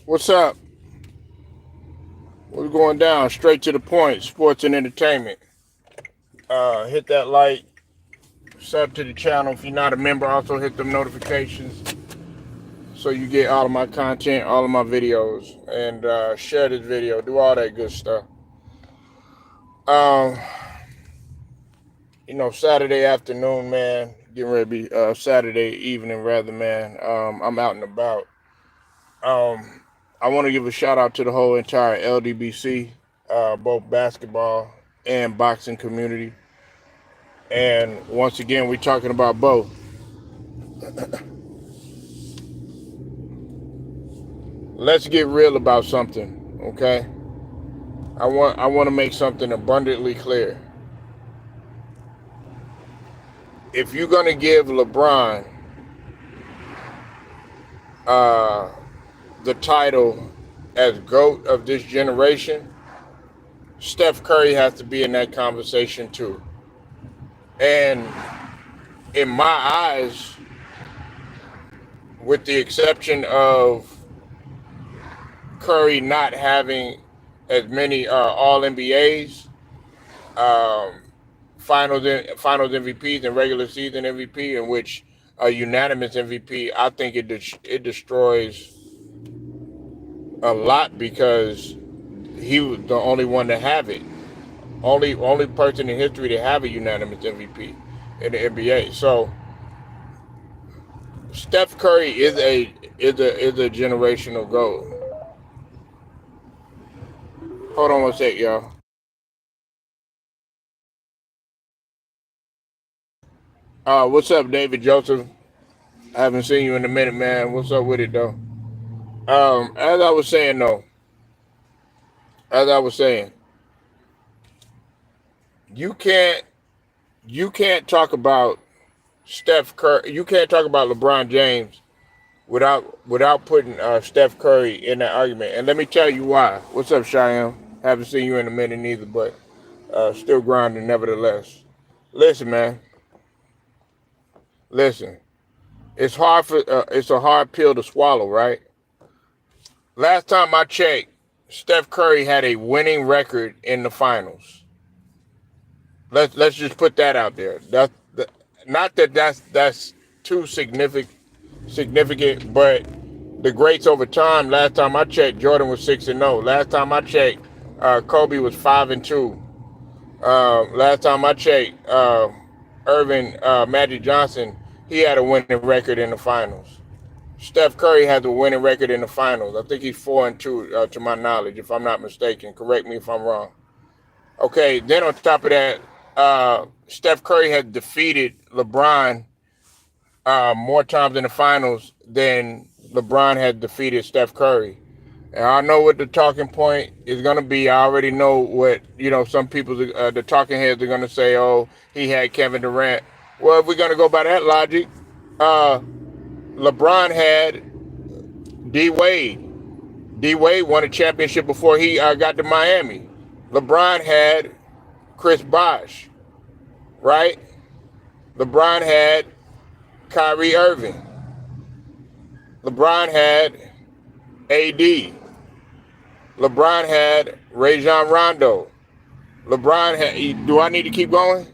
What's up? We're going down straight to the point. Sports and entertainment. Hit that like, sub to the channel. If you're not a member, also hit them notifications so you get all of my content, all of my videos, and share this video. Do all that good stuff. Um, Saturday afternoon, man. Getting ready to be Saturday evening, rather, man. I'm out and about. I want to give a shout out to the whole entire LDBC, both basketball and boxing community. And once again, we're talking about both. Let's get real about something, okay? I want to make something abundantly clear. If you're gonna give LeBron the title as GOAT of this generation, Steph Curry has to be in that conversation too. And in my eyes, with the exception of Curry not having as many All NBAs, Finals MVPs, and regular season MVP, in which a unanimous MVP, I think it destroys a lot because he was the only one to have it, only person in history to have a unanimous MVP in the NBA. So Steph Curry is a generational GOAT. Hold on one sec, y'all. What's up, David Joseph? I haven't seen you in a minute, man. What's up with it, though? As I was saying, you can't talk about Steph Curry. You can't talk about LeBron James without putting Steph Curry in that argument. And let me tell you why. What's up, Cheyenne? Haven't seen you in a minute neither, but still grinding nevertheless. Listen, man. Listen. It's a hard pill to swallow, right? Last time I checked, Steph Curry had a winning record in the finals. Let's just put that out there. Not that that's too significant, but the greats over time. Last time I checked, Jordan was 6-0. Last time I checked, Kobe was 5-2. Last time I checked, Irvin Magic Johnson, he had a winning record in the finals. Steph Curry has a winning record in the finals. I think he's 4-2 to my knowledge, if I'm not mistaken. Correct me if I'm wrong. Okay, then on top of that, Steph Curry has defeated LeBron more times in the finals than LeBron had defeated Steph Curry. And I know what the talking point is going to be. I already know what, some people, the talking heads are going to say, oh, he had Kevin Durant. Well, if we're going to go by that logic, LeBron had D-Wade. D-Wade won a championship before he got to Miami. LeBron had Chris Bosh, right? LeBron had Kyrie Irving. LeBron had AD. LeBron had Rajon Rondo. LeBron had, do I need to keep going?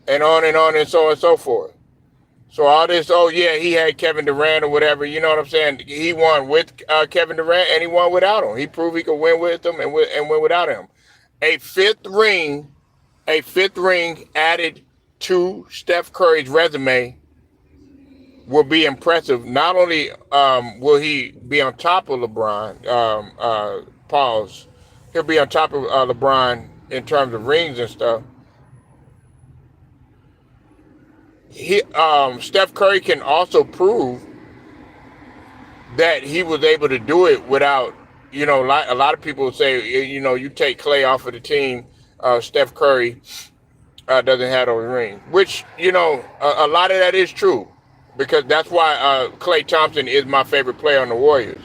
And on and so on and so forth. So all this, oh yeah, he had Kevin Durant or whatever, you know what I'm saying? He won with Kevin Durant and he won without him. He proved he could win with him and win without him. A fifth ring added to Steph Curry's resume will be impressive. Not only will he be on top of LeBron, he'll be on top of LeBron in terms of rings and stuff. Steph Curry can also prove that he was able to do it without, a lot of people say, you take Clay off of the team, Steph Curry doesn't have those rings, which, a lot of that is true because that's why Klay Thompson is my favorite player on the Warriors.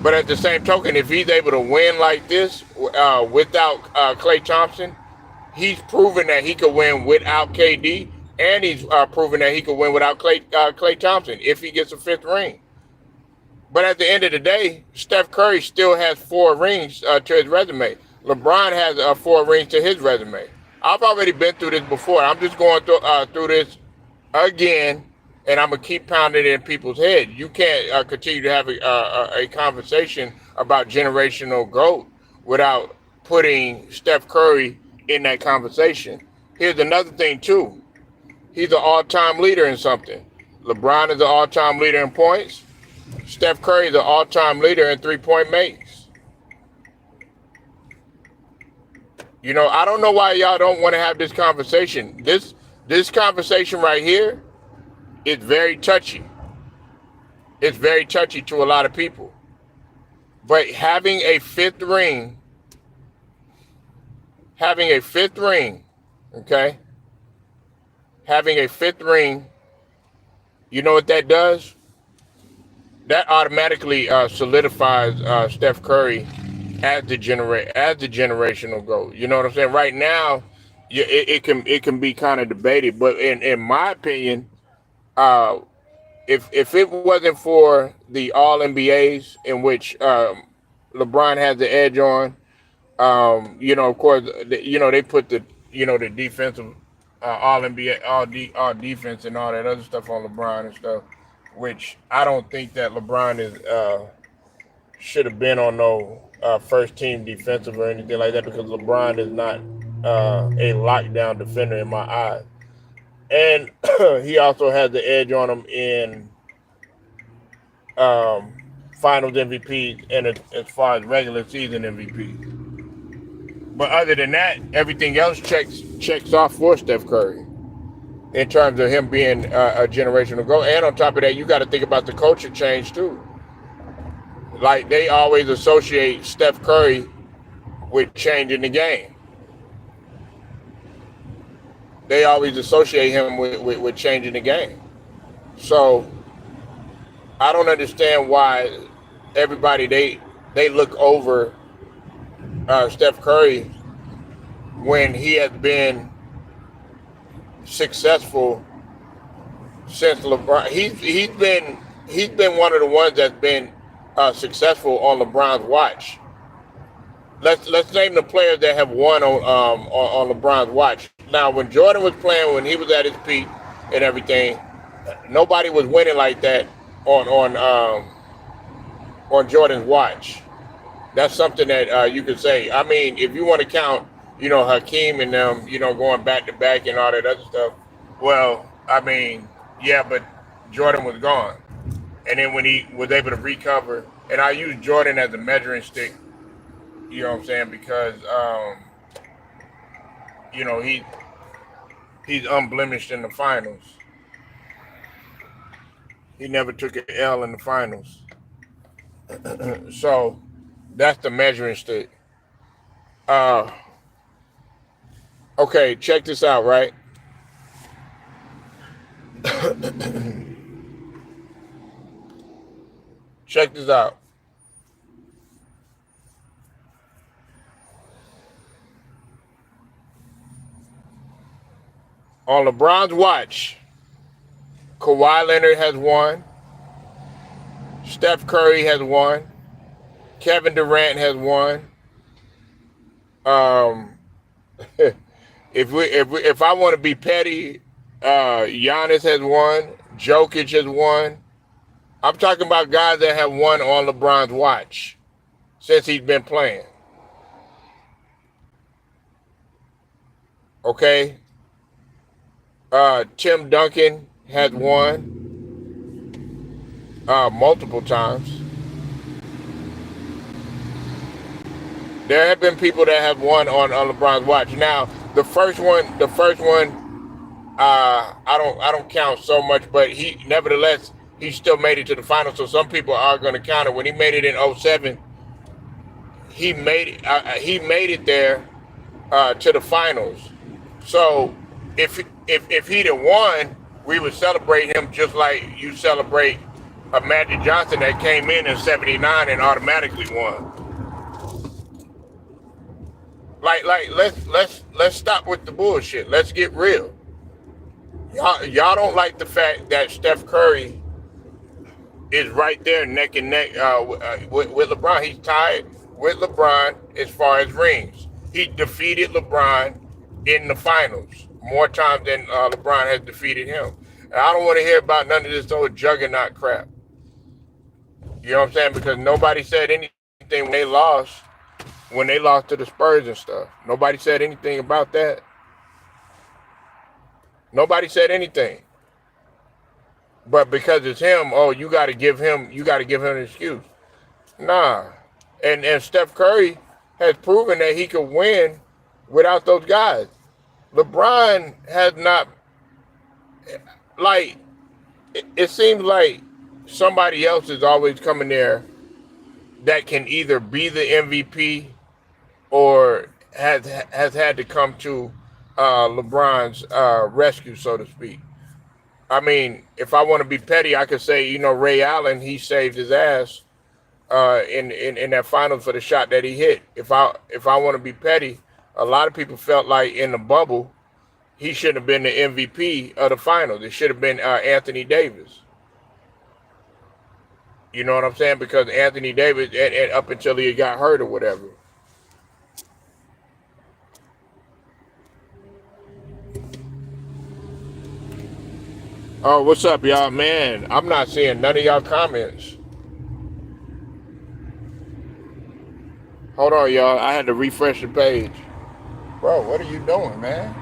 But at the same token, if he's able to win like this without Klay Thompson, he's proven that he could win without KD. And he's proven that he could win without Klay Thompson if he gets a fifth ring. But at the end of the day, Steph Curry still has 4 rings to his resume. LeBron has 4 rings to his resume. I've already been through this before. I'm just going through this again, and I'm gonna keep pounding it in people's head. You can't continue to have a conversation about generational growth without putting Steph Curry in that conversation. Here's another thing too. He's an all-time leader in something. LeBron is an all-time leader in points. Steph Curry is an all-time leader in three-point makes. You know, I don't know why y'all don't want to have this conversation. This conversation right here is very touchy. It's very touchy to a lot of people. But having a fifth ring, okay? Having a fifth ring, you know what that does? That automatically solidifies Steph Curry as the generational GOAT. You know what I'm saying? Right now, it can be kind of debated, but in my opinion, if it wasn't for the All NBAs in which LeBron has the edge on, you know, of course, they put the defensive All NBA, all defense and all that other stuff on LeBron and stuff, which I don't think that LeBron is should have been on no first team defensive or anything like that, because LeBron is not a lockdown defender in my eyes. And he also has the edge on him in finals MVP and as far as regular season MVP. But other than that, everything else checks off for Steph Curry in terms of him being a generational GOAT. And on top of that, you got to think about the culture change too. Like, they always associate Steph Curry with changing the game. They always associate him with changing the game. So I don't understand why everybody they look over Steph Curry when he has been successful since LeBron. He's been one of the ones that's been successful on LeBron's watch. Let's name the players that have won on LeBron's watch. Now, when Jordan was playing, when he was at his peak and everything, nobody was winning like that on Jordan's watch. That's something that you could say. I mean, if you want to count, Hakeem and them, going back to back and all that other stuff. Well, I mean, yeah, but Jordan was gone, and then when he was able to recover, and I use Jordan as a measuring stick. You know what I'm saying? Because he's unblemished in the finals. He never took an L in the finals. So that's the measuring stick. Okay, check this out, right? Check this out. On LeBron's watch, Kawhi Leonard has won. Steph Curry has won. Kevin Durant has won. If I want to be petty, Giannis has won. Jokic has won. I'm talking about guys that have won on LeBron's watch since he's been playing. Okay. Tim Duncan has won multiple times. There have been people that have won on LeBron's watch. Now, the first one, I don't count so much, but nevertheless he still made it to the finals. So some people are going to count it. When he made it in 2007, he made it there to the finals. So if he'd have won, we would celebrate him just like you celebrate a Magic Johnson that came in '79 and automatically won. Like let's stop with the bullshit. Let's get real. Y'all don't like the fact that Steph Curry is right there neck and neck with LeBron. He's tied with LeBron as far as rings. He defeated LeBron in the finals more times than LeBron has defeated him. And I don't want to hear about none of this old juggernaut crap. You know what I'm saying? Because nobody said anything when they lost to the Spurs and stuff. Nobody said anything about that. Nobody said anything. But because it's him, oh, you got to give him an excuse. Nah. And Steph Curry has proven that he could win without those guys. LeBron has not, like, it seems like somebody else is always coming there that can either be the MVP or has had to come to LeBron's rescue, so to speak. I mean, if I want to be petty, I could say, Ray Allen, he saved his ass in that finals for the shot that he hit. If I want to be petty, a lot of people felt like in the bubble, he shouldn't have been the MVP of the finals. It should have been Anthony Davis. You know what I'm saying? Because Anthony Davis, and up until he got hurt or whatever. Oh, what's up, y'all? Man, I'm not seeing none of y'all comments. Hold on, y'all. I had to refresh the page. Bro, what are you doing, man?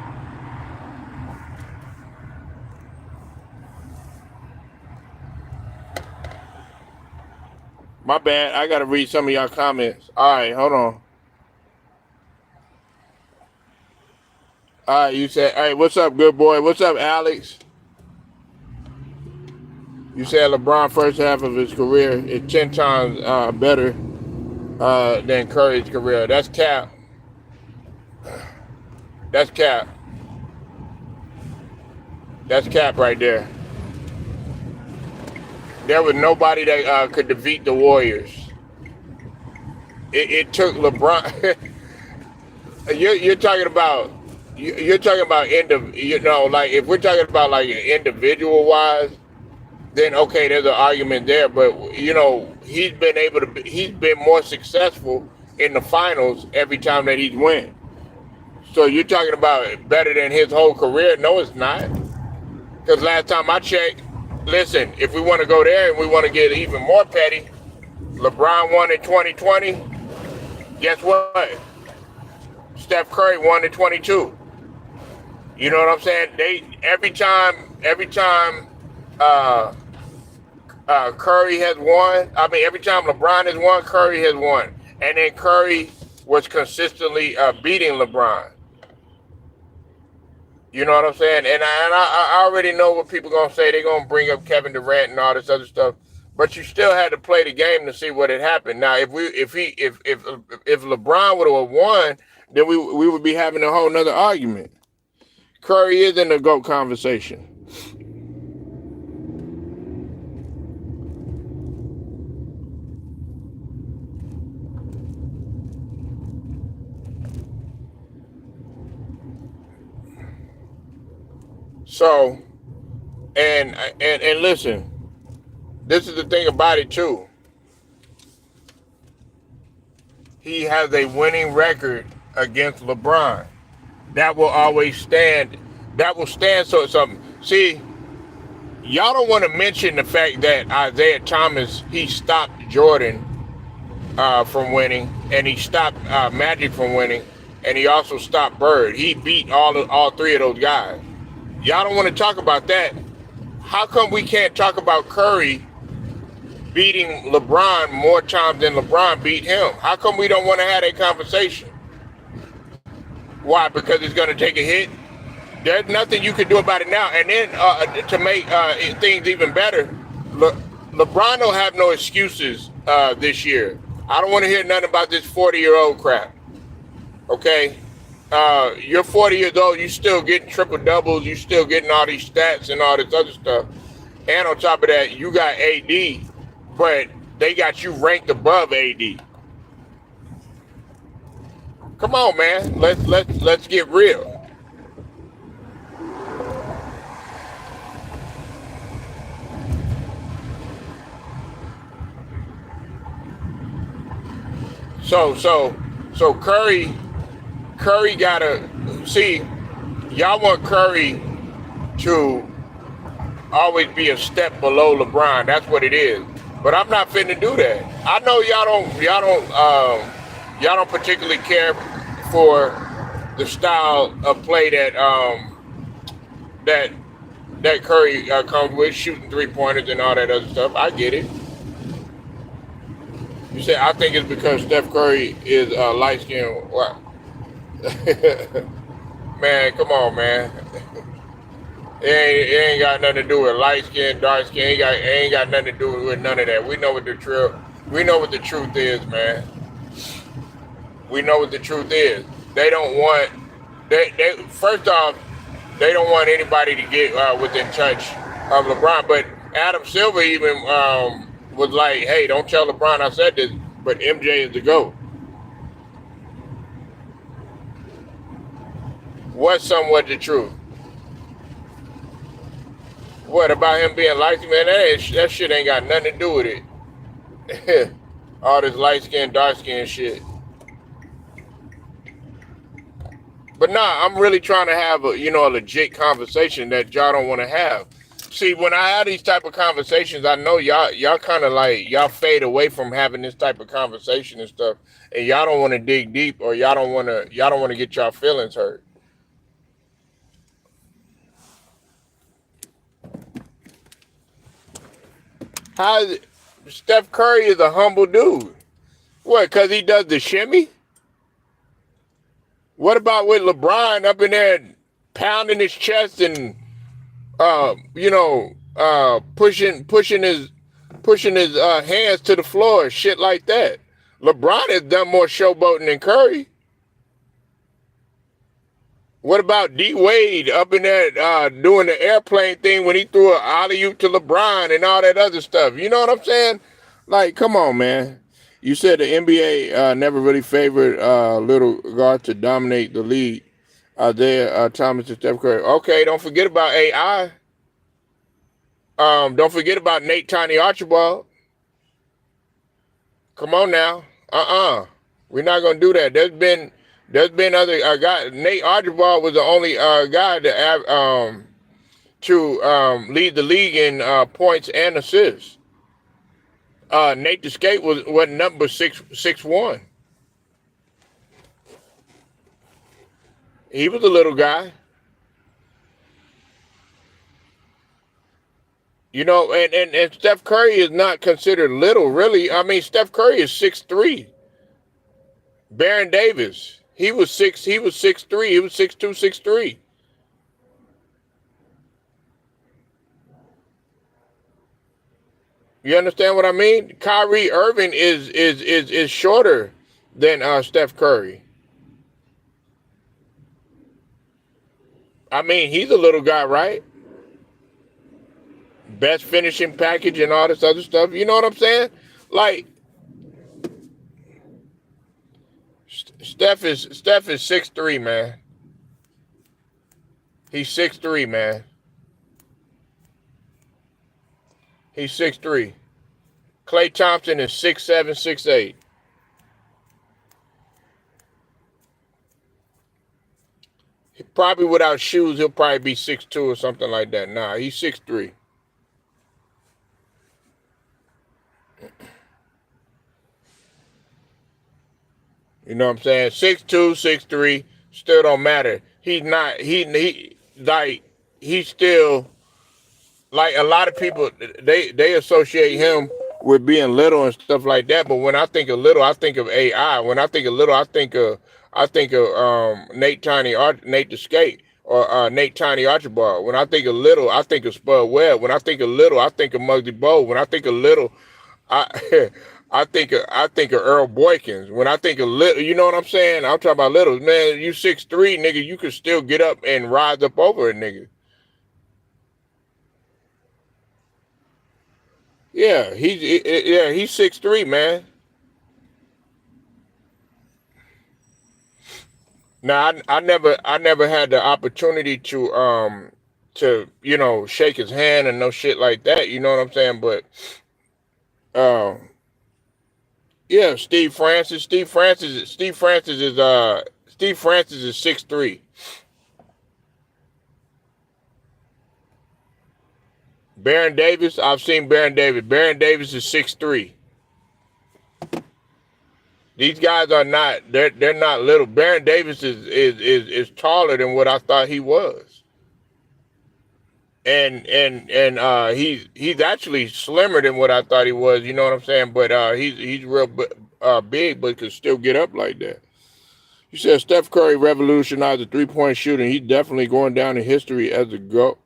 My bad. I got to read some of y'all comments. All right, hold on. All right, you said, hey, what's up, good boy? What's up, Alex? You said LeBron first half of his career is 10 times better than Curry's career. That's cap. That's cap. That's cap right there. There was nobody that could defeat the Warriors. It took LeBron. You're talking about like if we're talking about like individual wise, then okay, there's an argument there. But he's been more successful in the finals every time that he's won. So you're talking about better than his whole career? No, it's not. Because last time I checked, listen, if we want to go there and we want to get even more petty, LeBron won in 2020. Guess what? Steph Curry won in 22. You know what I'm saying? Every time Curry has won. I mean, every time LeBron has won, Curry has won. And then Curry was consistently beating LeBron. You know what I'm saying? And I already know what people going to say. They're going to bring up Kevin Durant and all this other stuff. But you still had to play the game to see what had happened. Now, if LeBron would have won, then we would be having a whole nother argument. Curry is in the GOAT conversation. So, and listen, this is the thing about it too. He has a winning record against LeBron. That will always stand. That will stand so something. See, y'all don't want to mention the fact that Isaiah Thomas, he stopped Jordan from winning, and he stopped Magic from winning, and he also stopped Bird. He beat all three of those guys. Y'all don't want to talk about that. How come we can't talk about Curry beating LeBron more times than LeBron beat him? How come we don't want to have that conversation? Why? Because it's going to take a hit? There's nothing you can do about it now. And then to make things even better, LeBron don't have no excuses this year. I don't want to hear nothing about this 40-year-old crap. Okay? You're 40 years old, you still getting triple doubles, you still getting all these stats and all this other stuff. And on top of that, you got AD, but they got you ranked above AD. Come on, man. Let's get real. So Curry gotta see. Y'all want Curry to always be a step below LeBron. That's what it is. But I'm not finna do that. I know y'all don't particularly care for the style of play that that Curry comes with, shooting 3 pointers and all that other stuff. I get it. You say I think it's because Steph Curry is light skinned. What? Man, come on, man. It ain't got nothing to do with light skin, dark skin. It ain't got nothing to do with none of that. We know what the truth. We know what the truth is, man. We know what the truth is. They don't want. They first off, they don't want anybody to get within touch of LeBron. But Adam Silver even was like, "Hey, don't tell LeBron I said this, but MJ is the GOAT." What's somewhat the truth? What about him being light skinned? Man, that shit ain't got nothing to do with it. All this light skin, dark skin shit. But nah, I'm really trying to have a legit conversation that y'all don't want to have. See, when I have these type of conversations, I know y'all kind of like y'all fade away from having this type of conversation and stuff, and y'all don't want to dig deep, or y'all don't want to get y'all feelings hurt. How is it? Steph Curry is a humble dude. What? Cause he does the shimmy? What about with LeBron up in there pounding his chest and pushing his hands to the floor, shit like that. LeBron has done more showboating than Curry. What about D Wade up in there doing the airplane thing when he threw an alley oop to LeBron and all that other stuff? You know what I'm saying? Like, come on, man. You said the NBA never really favored little guards to dominate the league. Isaiah Thomas and Steph Curry. Okay, don't forget about AI. Don't forget about Nate Tiny Archibald. Come on now. We're not gonna do that. There's been other guys. Nate Archibald was the only guy to lead the league in points and assists. Nate the Skate was number 6'1". He was a little guy. And Steph Curry is not considered little, really. I mean, Steph Curry is 6'3". Baron Davis, he was 6'3", he was 6'2", 6'3". You understand what I mean? Kyrie Irving is shorter than Steph Curry. I mean, he's a little guy, right? Best finishing package and all this other stuff. You know what I'm saying? Like, Steph is 6'3", man. He's 6'3", man. He's 6'3". Klay Thompson is 6'7", 6'8". Probably without shoes, he'll probably be 6'2" or something like that. Nah, he's 6'3". You know what I'm saying? 6'2", 6'3", still don't matter. He's not. He's still like a lot of people. They associate him with being little and stuff like that. But when I think of little, I think of AI. When I think of little, I think of Nate the Skate, or Nate Tiny Archibald. When I think of little, I think of Spud Webb. When I think of little, I think of Muggsy Bowe. When I think of little, I I think of Earl Boykins. When I think of little, you know what I'm saying? I'm talking about little. Man, you 6'3", nigga, you can still get up and rise up over a nigga. Yeah, he's 6'3", man. Now I never had the opportunity to shake his hand and no shit like that. You know what I'm saying? But uh, Yeah, Steve Francis. Steve Francis is 6'3". Baron Davis, I've seen Baron Davis. Baron Davis is 6'3". These guys are not. They're not little. Baron Davis is taller than what I thought he was, and he's actually slimmer than what I thought he was. You know what I'm saying? But he's real big, but could still get up like that. You said Steph Curry revolutionized the 3-point shooting. He's definitely going down in history as the GOAT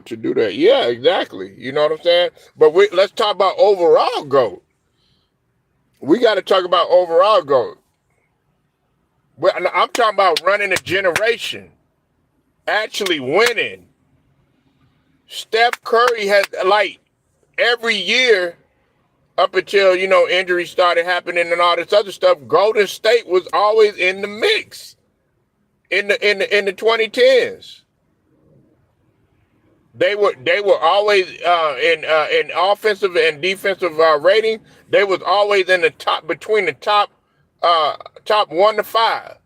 to do that. Yeah, exactly. You know what I'm saying? But let's talk about overall GOAT. We got to talk about overall GOAT. I'm talking about running a generation, actually winning. Steph Curry has, like, every year up until, injuries started happening and all this other stuff, Golden State was always in the mix in the 2010s. They were always in offensive and defensive rating. They was always in the top, between the top 1 to 5.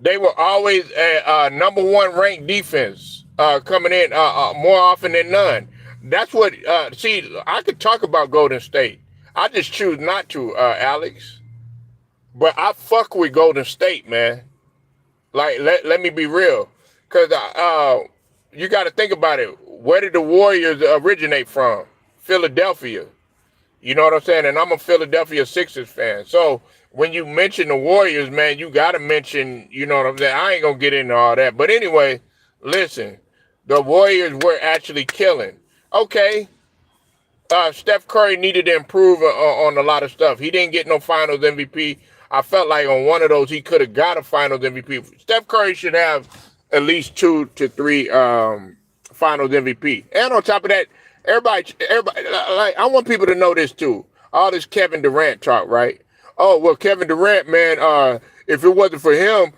They were always a number 1 ranked defense coming in more often than none. That's what. See, I could talk about Golden State. I just choose not to, Alex. But I fuck with Golden State, man. Like, let me be real, because you got to think about it. Where did the Warriors originate from? Philadelphia. You know what I'm saying? And I'm a Philadelphia Sixers fan. So when you mention the Warriors, man, you got to mention, you know what I'm saying? I ain't going to get into all that. But anyway, listen, the Warriors were actually killing. Okay, Steph Curry needed to improve on a lot of stuff. He didn't get no Finals MVP. I felt like on one of those he could have got a Finals MVP. Steph Curry should have at least 2 to 3 Finals MVP. And on top of that, everybody, like, I want people to know this too. All this Kevin Durant talk, right? Oh, well, Kevin Durant, man, if it wasn't for him,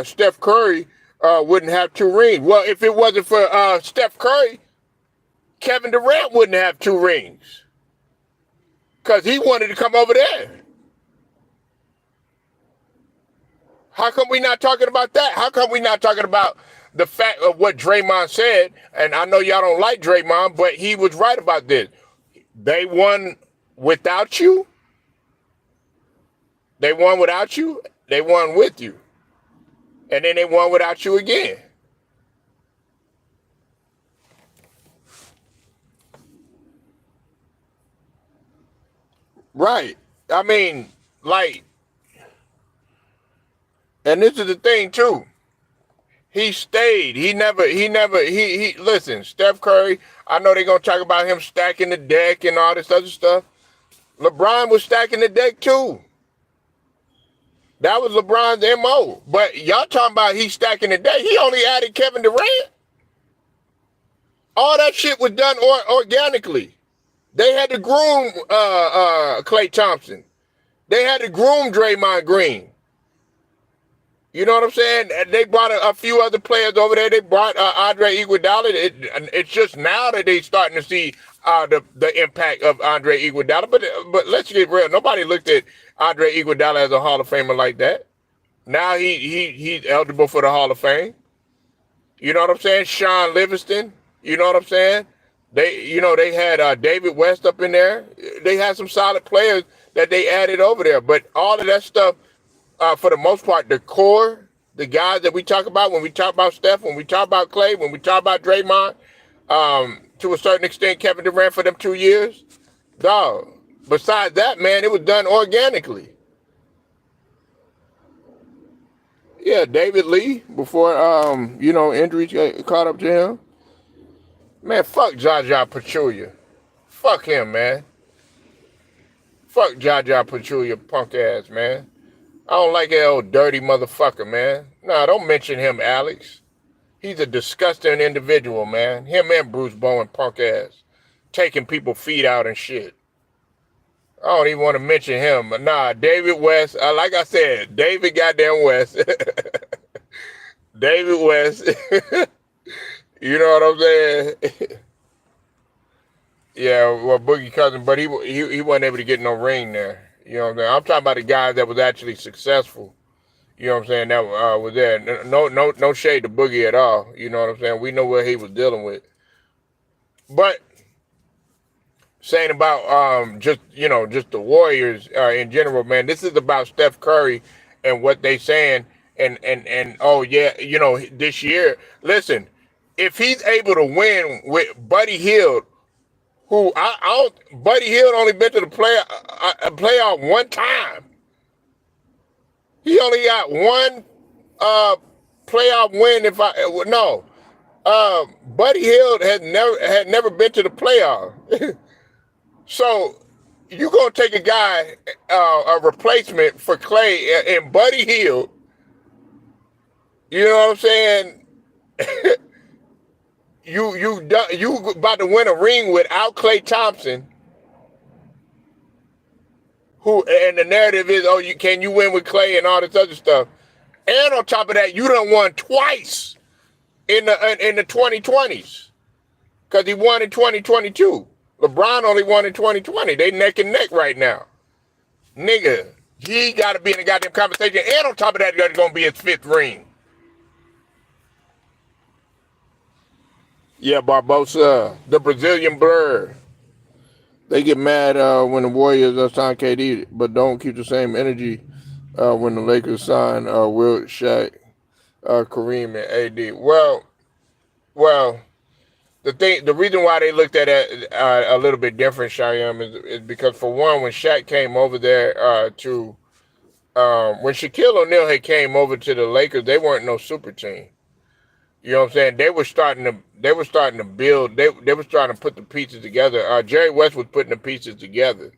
Steph Curry wouldn't have 2 rings. Well, if it wasn't for Steph Curry, Kevin Durant wouldn't have 2 rings because he wanted to come over there. How come we not talking about that? How come we not talking about the fact of what Draymond said? And I know y'all don't like Draymond, but he was right about this. They won without you. They won without you. They won with you. And then they won without you again. Right. I mean, like, and this is the thing too. He stayed. He listen, Steph Curry, I know they're gonna talk about him stacking the deck and all this other stuff. LeBron was stacking the deck too. That was LeBron's MO. But y'all talking about he stacking the deck. He only added Kevin Durant. All that shit was done organically. They had to groom Klay Thompson. They had to groom Draymond Green. You know what I'm saying? They brought a few other players over there. They brought Andre Iguodala. It's just now that they starting to see the impact of Andre Iguodala. But let's get real. Nobody looked at Andre Iguodala as a Hall of Famer like that. Now he's eligible for the Hall of Fame. You know what I'm saying? Sean Livingston. You know what I'm saying? They had David West up in there. They had some solid players that they added over there. But all of that stuff, for the most part, the core, the guys that we talk about when we talk about Steph, when we talk about Klay, when we talk about Draymond, to a certain extent, Kevin Durant for them 2 years, dog. Besides that, man, it was done organically. Yeah, David Lee before injuries caught up to him. Man, fuck Jaja Pachulia. Fuck him, man. Fuck Jaja Pachulia, punk ass, man. I don't like that old dirty motherfucker, man. Nah, don't mention him, Alex. He's a disgusting individual, man. Him and Bruce Bowen, punk ass. Taking people's feet out and shit. I don't even want to mention him. But nah, David West, like I said, David goddamn West. David West. You know what I'm saying? Yeah, well, Boogie Cousin, but he wasn't able to get no ring there. You know what I'm saying? I'm talking about the guy that was actually successful. You know what I'm saying? That was there. No shade to Boogie at all. You know what I'm saying? We know what he was dealing with. But saying about just the Warriors in general, man. This is about Steph Curry and what they saying, and oh yeah, this year. Listen, if he's able to win with Buddy Hield, who I don't, Buddy Hield only been to the playoff one time. He only got one playoff win. If I no, Buddy Hield had never been to the playoff. So you gonna take a guy, a replacement for Clay and Buddy Hield? You know what I'm saying? you about to win a ring without Klay Thompson, who and the narrative is, oh, can you win with Clay and all this other stuff, and on top of that, you done won twice in the 2020s because he won in 2022. LeBron only won in 2020. They neck and neck right now. Nigga, he got to be in the goddamn conversation. And on top of that, that's going to be his fifth ring. Yeah, Barbosa, the Brazilian Blur. They get mad when the Warriors sign KD, but don't keep the same energy when the Lakers sign Wilt, Shaq, Kareem, and AD. Well, the reason why they looked at it a little bit different, Shyam, is because, for one, when Shaq came over there when Shaquille O'Neal had came over to the Lakers, they weren't no super team. You know what I'm saying? They were starting to build. They were starting to put the pieces together. Jerry West was putting the pieces together.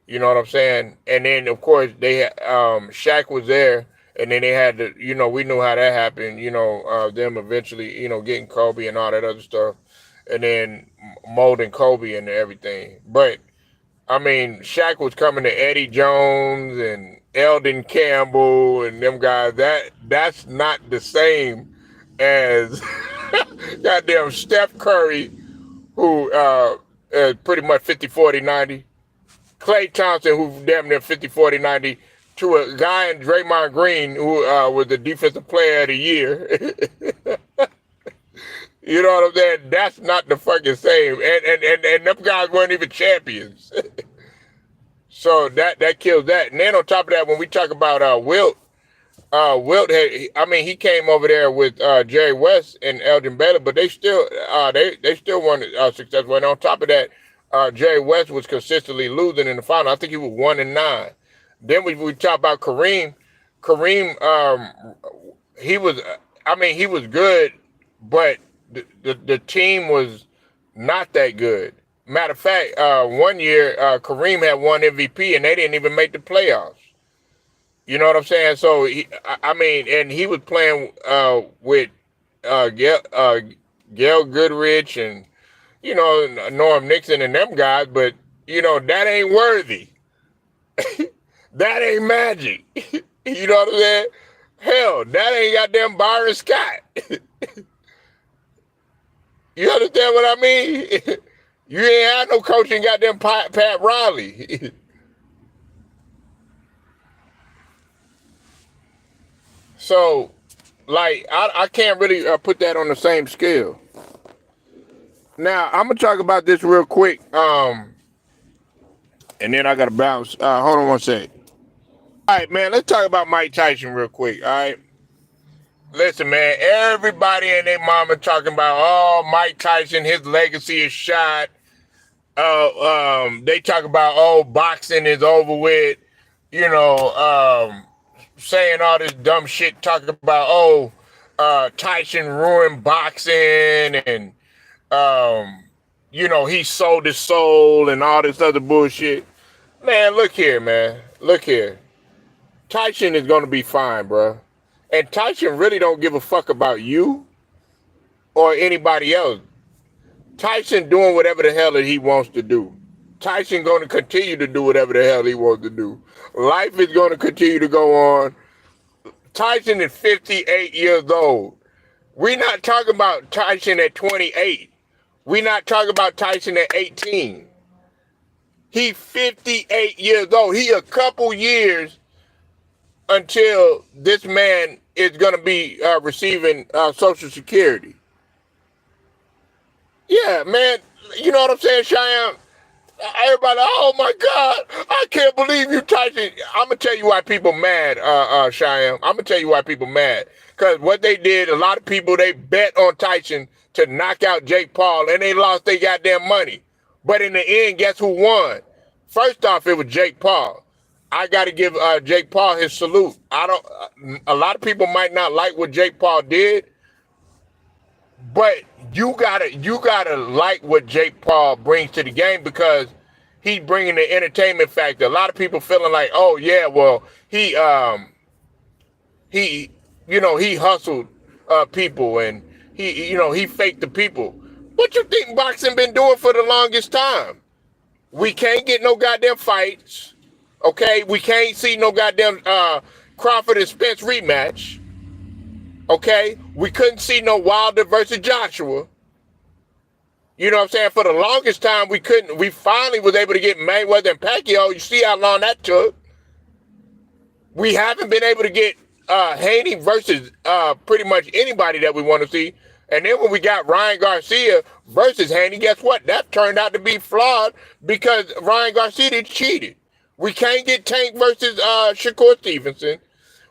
You know what I'm saying? And then, of course, they had Shaq was there, and then they had to, we knew how that happened. Them eventually, getting Kobe and all that other stuff, and then molding Kobe and everything. But I mean, Shaq was coming to Eddie Jones and Eldon Campbell and them guys. That's not the same as goddamn Steph Curry, who pretty much 50-40-90. Klay Thompson, who damn near 50-40-90, to a guy in Draymond Green, who was the defensive player of the year. You know what I'm saying? That's not the fucking same. And them guys weren't even champions. So that kills that. And then on top of that, when we talk about Wilt he came over there with Jerry West and Elgin Baylor, but they still weren't successful. And on top of that, Jerry West was consistently losing in the final. I think he was 1-9. Then we talk about Kareem. He was good, but the team was not that good. Matter of fact, one year Kareem had won MVP and they didn't even make the playoffs. You know what I'm saying? So and he was playing with Gail Goodrich and Norm Nixon and them guys, but that ain't worthy. That ain't Magic. You know what I'm saying? Hell, that ain't goddamn Byron Scott. You understand what I mean? You ain't had no coaching goddamn Pat Riley. So, like, I can't really put that on the same scale. Now, I'm going to talk about this real quick. And then I got to bounce. Hold on one sec. All right, man, let's talk about Mike Tyson real quick, all right? Listen, man, everybody and their mama talking about, Mike Tyson, his legacy is shot. They talk about, boxing is over with, saying all this dumb shit, talking about, Tyson ruined boxing and, he sold his soul and all this other bullshit. Man, look here, man. Look here. Tyson is going to be fine, bro. And Tyson really don't give a fuck about you or anybody else. Tyson doing whatever the hell that he wants to do. Tyson going to continue to do whatever the hell he wants to do. Life is going to continue to go on. Tyson is 58 years old. We're not talking about Tyson at 28. We're not talking about Tyson at 18. He's 58 years old. He a couple years until this man is going to be receiving Social Security. Yeah, man. You know what I'm saying, Cheyenne? Everybody, oh my God, I can't believe you, Tyson. I'm gonna tell you why people mad, Cheyenne. I'm gonna tell you why people mad. Cause what they did, a lot of people, they bet on Tyson to knock out Jake Paul, and they lost their goddamn money. But in the end, guess who won? First off, it was Jake Paul. I got to give Jake Paul his salute. A lot of people might not like what Jake Paul did, but you gotta like what Jake Paul brings to the game, because he's bringing the entertainment factor. A lot of people feeling like, oh yeah, well he hustled people, and he faked the people. What you think boxing been doing for the longest time? We can't get no goddamn fights. Okay, we can't see no goddamn Crawford and Spence rematch. Okay, we couldn't see no Wilder versus Joshua. You know what I'm saying? For the longest time, we couldn't. We finally was able to get Mayweather and Pacquiao. You see how long that took. We haven't been able to get Haney versus pretty much anybody that we want to see. And then when we got Ryan Garcia versus Haney, guess what? That turned out to be flawed because Ryan Garcia cheated. We can't get Tank versus Shakur Stevenson.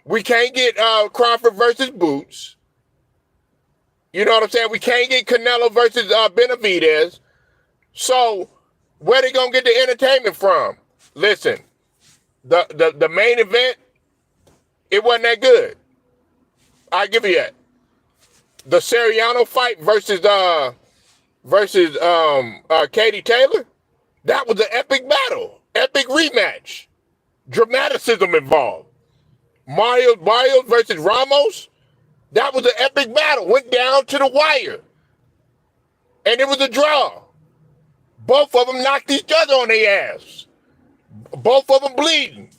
We can't get Crawford versus Boots. You know what I'm saying? We can't get Canelo versus Benavidez. So where they gonna get the entertainment from? Listen, the main event, it wasn't that good. I give you that. The Soriano fight versus Katie Taylor, that was an epic battle, epic rematch, dramaticism involved. Mario versus Ramos, that was an epic battle, went down to the wire, and it was a draw. Both of them knocked each other on their ass. Both of them bleeding.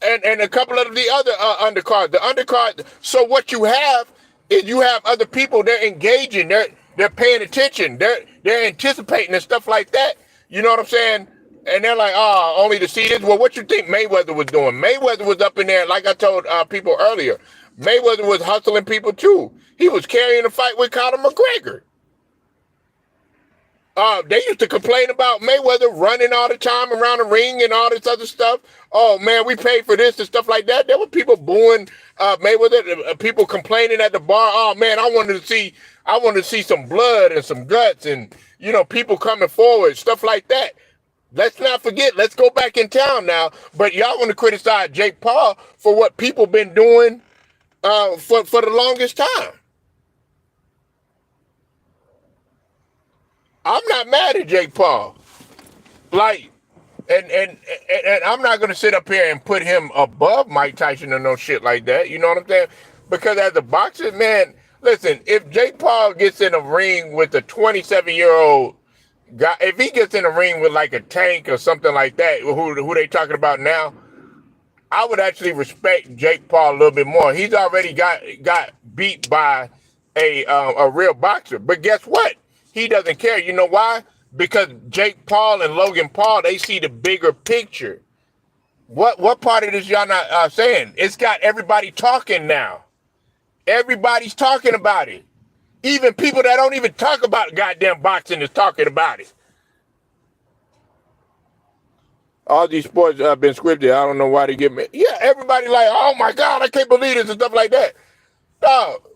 And a couple of the other undercards. The undercard. So what you have is you have other people. They're engaging. They're paying attention. They're anticipating and stuff like that. You know what I'm saying? And they're like, oh, only to see this. Well, what you think Mayweather was doing? Mayweather was up in there, like I told people earlier. Mayweather was hustling people too. He was carrying the fight with Conor McGregor. They used to complain about Mayweather running all the time around the ring and all this other stuff. Oh man, we paid for this and stuff like that. There were people booing Mayweather, people complaining at the bar. Oh man, I wanted to see some blood and some guts, and people coming forward, stuff like that. Let's not forget. Let's go back in town now. But y'all want to criticize Jake Paul for what people been doing for the longest time. I'm not mad at Jake Paul. Like, and I'm not going to sit up here and put him above Mike Tyson or no shit like that. You know what I'm saying? Because as a boxer, man, listen, if Jake Paul gets in a ring with a 27-year-old guy, if he gets in a ring with like a Tank or something like that, who they talking about now, I would actually respect Jake Paul a little bit more. He's already got beat by a real boxer. But guess what? He doesn't care. You know why? Because Jake Paul and Logan Paul, they see the bigger picture. What part of this y'all not saying? It's got everybody talking now. Everybody's talking about it. Even people that don't even talk about goddamn boxing is talking about it. All these sports have been scripted. I don't know why they get me. Yeah, everybody like, oh my God, I can't believe this and stuff like that. Dog,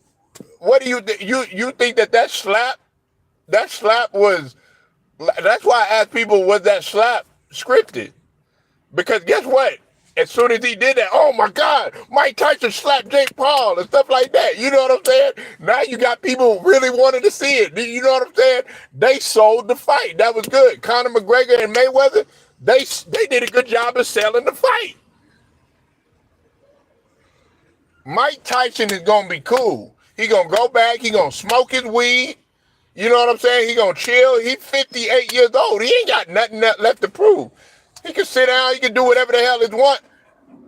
what do you think? You think that slap? That slap was, that's why I asked people, was that slap scripted? Because guess what? As soon as he did that, oh my God, Mike Tyson slapped Jake Paul and stuff like that. You know what I'm saying? Now you got people really wanting to see it. You know what I'm saying? They sold the fight. That was good. Conor McGregor and Mayweather, they did a good job of selling the fight. Mike Tyson is going to be cool. He going to go back. He going to smoke his weed. You know what I'm saying? He gonna chill. He's 58 years old. He ain't got nothing left to prove. He can sit down. He can do whatever the hell he want.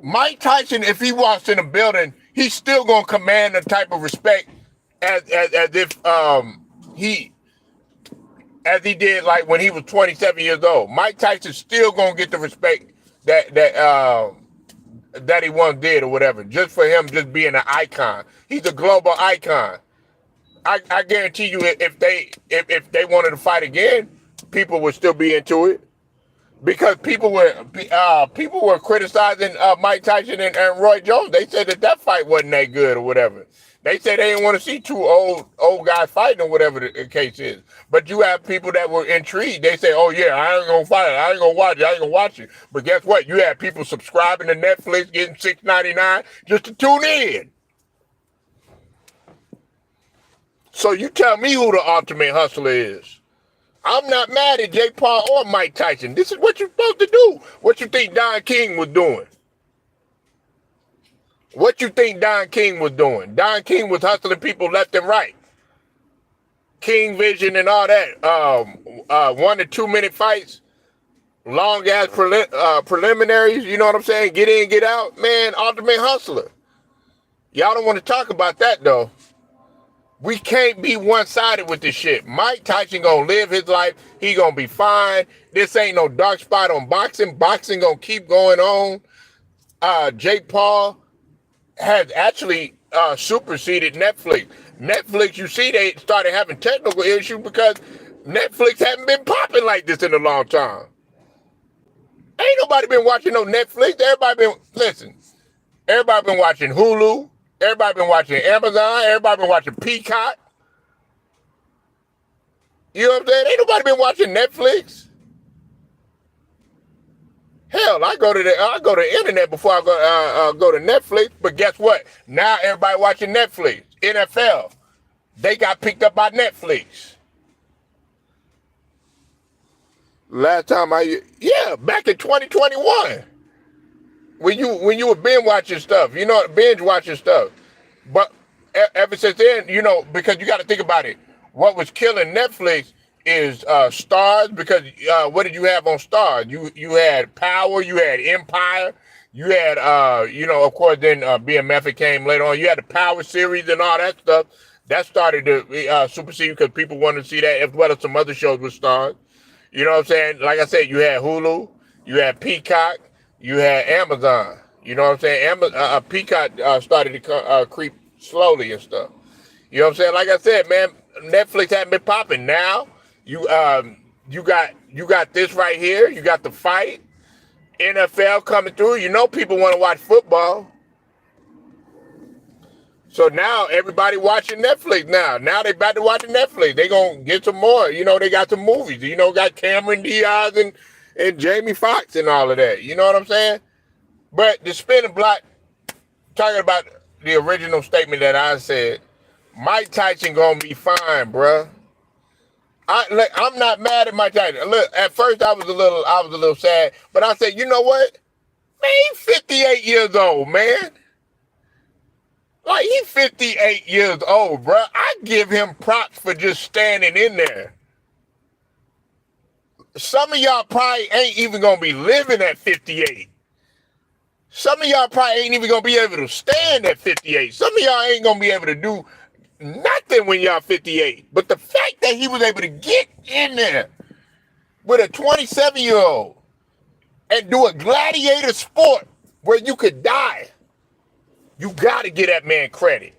Mike Tyson, if he walks in a building, he's still gonna command the type of respect as if he as he did like when he was 27 years old. Mike Tyson still gonna get the respect that he once did or whatever, just for him just being an icon. He's a global icon. I guarantee you, if they wanted to fight again, people would still be into it because people were criticizing Mike Tyson and Roy Jones. They said that fight wasn't that good or whatever. They said they didn't want to see two old guys fighting or whatever the case is. But you have people that were intrigued. They say, "Oh yeah, I ain't gonna fight it. I ain't gonna watch it. I ain't gonna watch it." But guess what? You have people subscribing to Netflix, getting $6.99 just to tune in. So you tell me who the ultimate hustler is. I'm not mad at Jake Paul or Mike Tyson. This is what you're supposed to do. What you think Don King was doing? What you think Don King was doing? Don King was hustling people left and right. King Vision and all that. 1 to 2 minute fights, long ass preliminaries. You know what I'm saying? Get in, get out. Man, ultimate hustler. Y'all don't want to talk about that though. We can't be one-sided with this shit. Mike Tyson gonna live his life. He gonna be fine. This ain't no dark spot on boxing. Boxing gonna keep going on. Jake Paul has actually superseded Netflix. Netflix, you see, they started having technical issues because Netflix hasn't been popping like this in a long time. Ain't nobody been watching no Netflix. Everybody been watching Hulu. Everybody been watching Amazon. Everybody been watching Peacock. You know what I'm saying? Ain't nobody been watching Netflix. Hell, I go to the internet before I go to Netflix. But guess what? Now everybody watching Netflix. NFL, they got picked up by Netflix. Last time back in 2021. When you were binge watching stuff, binge watching stuff. But ever since then, because you got to think about it. What was killing Netflix is Stars, because what did you have on Stars? You had Power, you had Empire, you had of course then BMF came later on. You had the Power series and all that stuff. That started to supersede because people wanted to see that as well as some other shows with Stars. You know what I'm saying? Like I said, you had Hulu, you had Peacock. You had Amazon, you know what I'm saying? Peacock started to creep slowly and stuff. You know what I'm saying? Like I said, man, Netflix hasn't been popping. Now you got this right here. You got the fight, NFL coming through. People want to watch football. So now everybody watching Netflix now. Now they back to watching Netflix. They gonna get some more. They got some movies. Got Cameron Diaz and Jamie Foxx and all of that. You know what I'm saying? But the spinning block, talking about the original statement that I said, Mike Tyson gonna be fine, bruh. I'm not mad at Mike Tyson. Look, at first I was a little sad, but I said, you know what? Man, he's 58 years old, man. Like, he's 58 years old, bruh. I give him props for just standing in there. Some of y'all probably ain't even going to be living at 58. Some of y'all probably ain't even going to be able to stand at 58. Some of y'all ain't going to be able to do nothing when y'all 58. But the fact that he was able to get in there with a 27-year-old and do a gladiator sport where you could die, you got to give that man credit.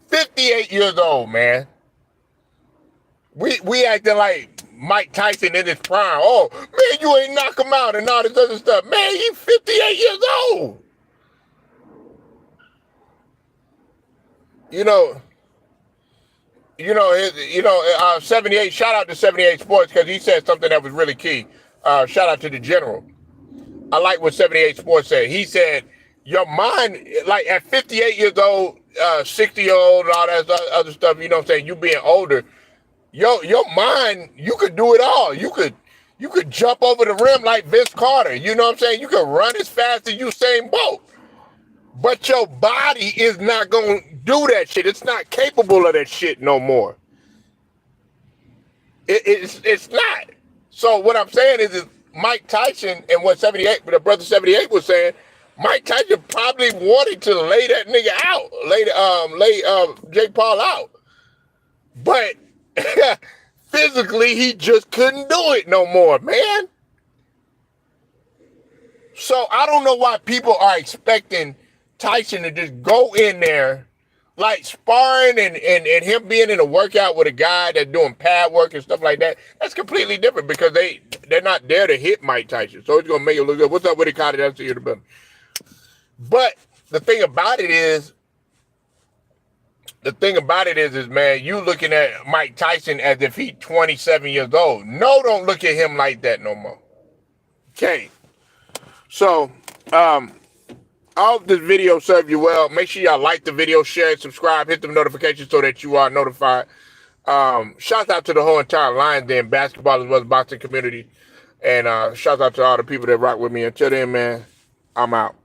58 years old, man. We acting like Mike Tyson in his prime. Oh, man, you ain't knock him out and all this other stuff. Man, he's 58 years old. 78, shout out to 78 Sports because he said something that was really key. Shout out to the general. I like what 78 Sports said. He said, your mind, like at 58 years old, 60-year-old and all that other stuff, you know what I'm saying, you being older, your mind, you could do it all. You could jump over the rim like Vince Carter. You know what I'm saying? You could run as fast as Usain Bolt. But your body is not going to do that shit. It's not capable of that shit no more. It's not. So what I'm saying is Mike Tyson and what the brother 78 was saying, Mike Tyson probably wanted to lay that nigga out, lay Jake Paul out, but physically he just couldn't do it no more, man. So I don't know why people are expecting Tyson to just go in there like sparring and him being in a workout with a guy that's doing pad work and stuff like that. That's completely different because they're not there to hit Mike Tyson. So it's gonna make it look good. What's up with the Cotty? That's the building. But the thing about it is, man, you looking at Mike Tyson as if he's 27 years old. No, don't look at him like that no more. Okay. So, I hope this video served you well. Make sure y'all like the video, share it, subscribe, hit the notifications so that you are notified. Shout out to the whole entire Lions Den basketball as well as boxing community. And shout out to all the people that rock with me. Until then, man, I'm out.